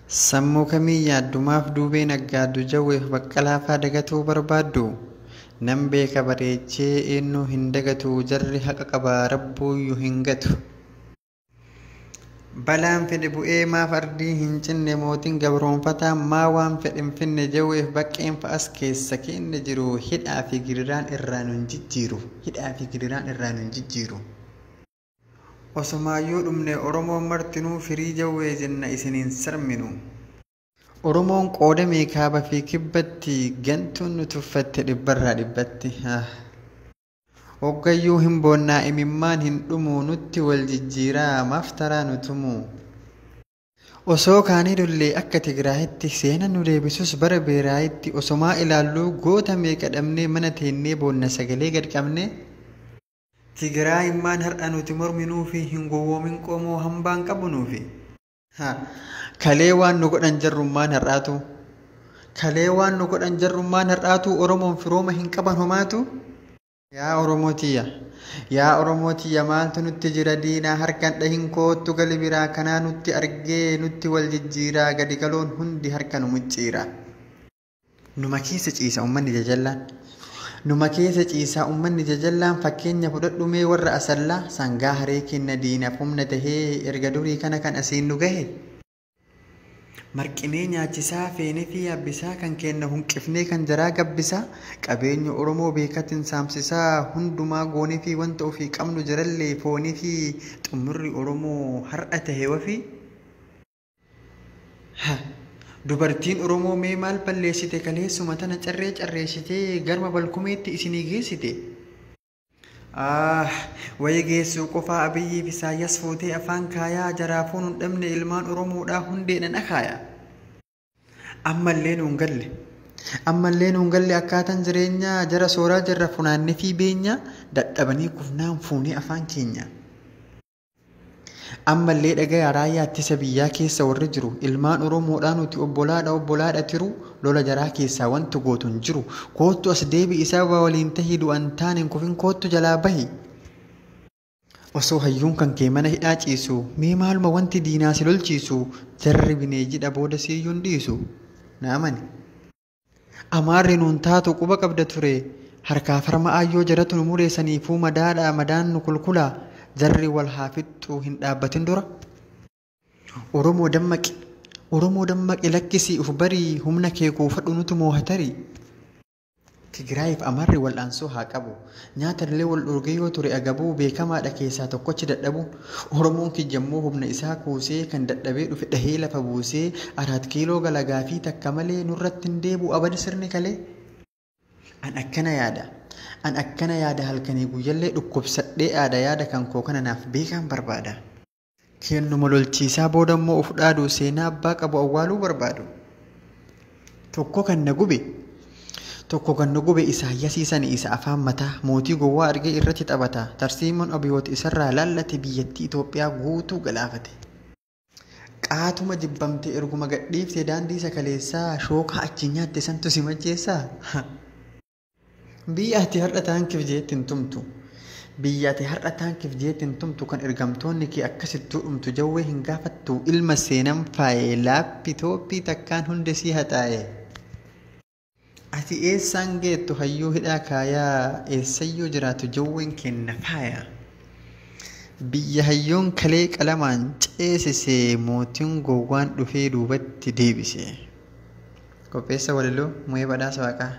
Sammuu kamii yaaddumaaf duubee naggaaddu jawweef baqqalaafaa dagatuu barbaaddu. Nan beeka bareechee eenyuu hin dagatu jarri haqa qabaa rabbuuyyuu hin gatu. Balaan fedhe bu'ee maaf ardii hin cinne mootiin gabroonfataa maa waan fedhe hin finne jawweef baqqeen fa'as keessa keenya jiru hidhaa fi gidiraan irraa nun jijjiiru. Hidhaa fi gidiraan irraa nun jijjiiru. Osomaayyuu dhumne Oromoon martinuu firii jawwee jenna isiniin sarminu. Oromoon qoodamee kaaba fi kibbatti gantuun nu tuffatte dhibbarraa dhibbatti. Hoggayyuu hin boonnaa imimmaan hin dhumu nutti wal jijjiiraa maftaraa nu tumu. Osoo kaanii dullee akka Tigraayitti seena nu deebisus bara beeraayitti osomaa ilaalluu goota meeqa dhabnee mana teennee boonna sagalee gad qabne. Tigraayimmaan har'a nuti morminuu fi hin gowwoomin qomoo hambaan qabunuufi. Kalee waan nu godhan jarrummaan har'aatu. Kalee waan nu godhan jarrummaan har'aatu Oromoon firooma hin qaban homaatu. Yaa Oromootiyya. Yaa Oromootiyya maaltu nutti jira diinaa harkaan dhahin koottu gali biraa kanaa nutti argee nutti wal jijjiiraa gadi galoon hundi harka nu mucciira. Numa keessa ciisa uummanni jajallaan. Numa keessa ciisaa uummanni jajallaan fakkeenya fudhadhumee warra asallaa sangaa haree kenna diinaaf humna tahee erga durii kana kan asiin nu gahe. Marqinee nyaachisaa feenee fi yaabbisaa kan kenna hunqifnee kan jaraa gabbisaa qabeenya Oromoo beekatiin saamsisaa hundumaa goonee fi wanta ofii qabnu jirallee foonii fi xumurri Oromoo har'a tahee wafii. Dubartiin Oromoo mee maal balleessite kaleessuma tana carreessitee garma balkumeetti isinii geessite. Wayii geessuu qofaa Abiyyi fi Isaayyaas fuutee afaan kaayaa jaraafuun hin dhabne ilmaan Oromoodhaa hundeedhaan akaaya. Ammallee nuun galle akkaataan jireenyaa jara sooraa jirra funaannee fi beenya dadhabanii kufnaan fuunee afaan keenya. Ammallee dhagayaa raayyaa ittisa biyyaa keessa warri jiru ilmaan Oromoodhaa nuti obbolaadha tiru lola jaraa keessaa wanti gootu hin jiru koottu as deebi isaa waliin tahii du'an taaneen kufin koottu jalaa bahi. Osoo hayyuun kan kee mana hidhaa ciisu mee maaluma wanti diinaa si lolchiisu jarri bineeyyidha booda siyyuun dhiisu naamani. Amaarri nuun taatu quba qabda ture harkaa farma aayyoo jaratu nu mureessaniifuu madaadhaa madaan nu kulkulaa. Jarri wal haafixxuu hin dhaabbatin dura. Oromoo dammaqi lakkisii uf barii humna kee kuufadhu nutu moohatarii. Tigraayiif amarri wal'aansoo haa qabu. Nyaatallee wal dhorgee yoo ture agabuu beekamaadha keessaa tokkochi dadhabu. Oromoon kijammoo humna isaa kuusee kan dadhabee dhufe dhahee lafa buusee 4 kiiloo galagaa fi takka malee nurratti hin deebu abada sirni kalee. An akkana yaada halkanii guyyallee dhukkubsadhee yaada kan koo kana naaf beekan barbaada. Kennuma lolchiisaa boodammoo uf dhaadu seenaa abbaa qabu awwaaluu barbaadu. Tokko kan na gube Isaayyasiisanii isa afaan mataa mootii gowwaa argee irratti taphata. Tarsiimoon Abiyoot isarraa laallate biyyattii Itoophiyaa guutuu galaafate. Qaatuma jibbamte erguma gadhiifte daandii sakaleessaa shookaa achi nyaatte santu si macheessaa. Biyya ati har'a taankiif jeettiin tumtu kan ergamtoonni kee akkasittuu dhumtu jawwee hin gaafattu ilma seenan faayee laappitooppii takkaan hunde sii haxaa'e. Ati eessaan geettu hayyuu hidhaa kaayaa eessayyuu jiraatu jawween kenna faaya. Biyya hayyoon kalee qalamaan ceesise mootiin gowwaan dhufee duubatti deebise. Qopheessa waliluu Mu'ee Badhaasa Waaqaa.